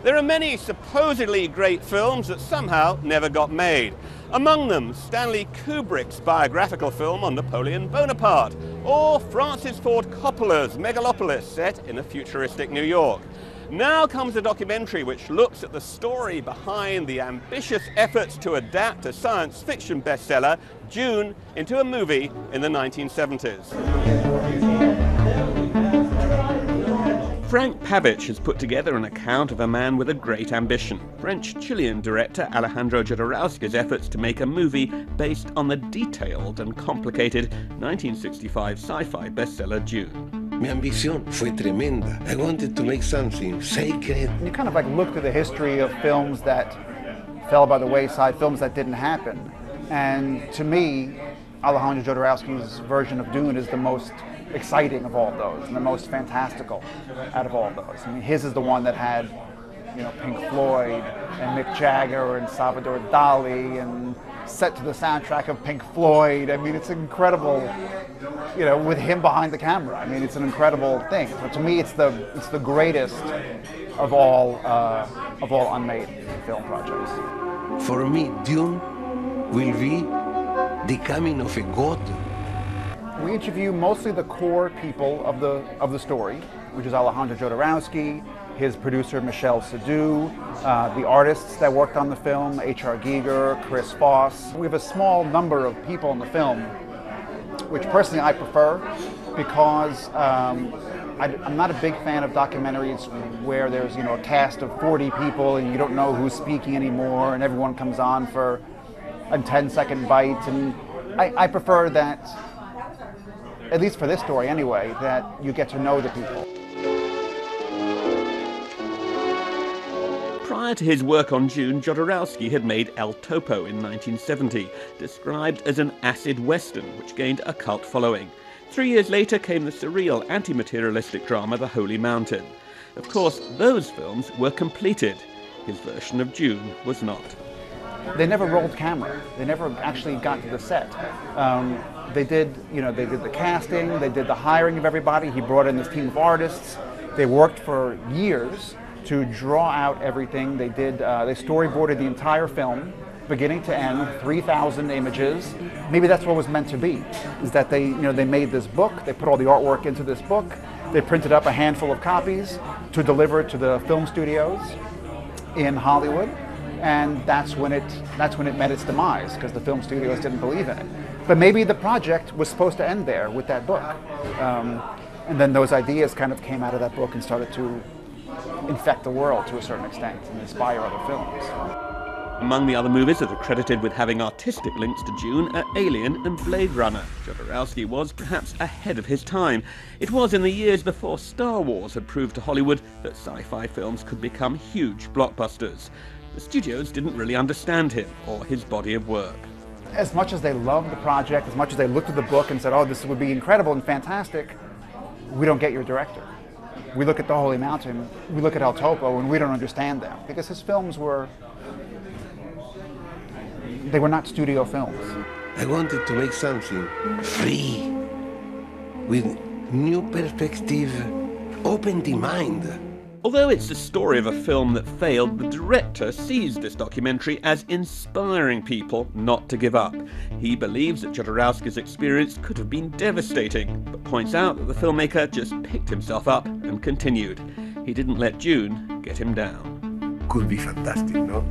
There are many supposedly great films that somehow never got made. Among them, Stanley Kubrick's biographical film on Napoleon Bonaparte, or Francis Ford Coppola's Megalopolis set in a futuristic New York. Now comes a documentary which looks at the story behind the ambitious efforts to adapt a science fiction bestseller, Dune, into a movie in the 1970s. Frank Pavich has put together an account of a man with a great ambition, French-Chilean director Alejandro Jodorowsky's efforts to make a movie based on the detailed and complicated 1965 sci-fi bestseller Dune. Mi ambición fue tremenda. I wanted to make something sacred. You kind of look through the history of films that fell by the wayside, films that didn't happen. And to me, Alejandro Jodorowsky's version of Dune is the most exciting of all those and the most fantastical out of all those. I mean, his is the one that had, Pink Floyd and Mick Jagger and Salvador Dali and set to the soundtrack of Pink Floyd. I mean, it's incredible, with him behind the camera. I mean, it's an incredible thing. But to me, it's the greatest of all unmade film projects. For me, Dune will be the coming of a god. We interview mostly the core people of the story, which is Alejandro Jodorowsky, his producer Michel Sardou, the artists that worked on the film, H.R. Giger, Chris Foss. We have a small number of people in the film, which personally I prefer because I'm not a big fan of documentaries where there's a cast of 40 people and you don't know who's speaking anymore and everyone comes on for a 10-second bite. And I prefer that, at least for this story anyway, that you get to know the people. Prior to his work on Dune, Jodorowsky had made El Topo in 1970, described as an acid western which gained a cult following. 3 years later came the surreal anti-materialistic drama The Holy Mountain. Of course, those films were completed. His version of Dune was not. They never rolled camera. They never actually got to the set. They did the casting, they did the hiring of everybody. He brought in this team of artists. They worked for years to draw out everything. They storyboarded the entire film, beginning to end, 3,000 images. Maybe that's what was meant to be, is that they made this book, they put all the artwork into this book, they printed up a handful of copies to deliver to the film studios in Hollywood, and that's when it met its demise, because the film studios didn't believe in it. But maybe the project was supposed to end there with that book. And then those ideas kind of came out of that book and started to infect the world to a certain extent and inspire other films. Among the other movies that are credited with having artistic links to Dune are Alien and Blade Runner. Jodorowsky was perhaps ahead of his time. It was in the years before Star Wars had proved to Hollywood that sci-fi films could become huge blockbusters. The studios didn't really understand him or his body of work. As much as they loved the project, as much as they looked at the book and said, oh, this would be incredible and fantastic, we don't get your director. We look at The Holy Mountain, we look at El Topo, and we don't understand them, because his films were not studio films. I wanted to make something free, with new perspective, open the mind. Although it's the story of a film that failed, the director sees this documentary as inspiring people not to give up. He believes that Jodorowsky's experience could have been devastating, but points out that the filmmaker just picked himself up and continued. He didn't let Dune get him down. Could be fantastic, no?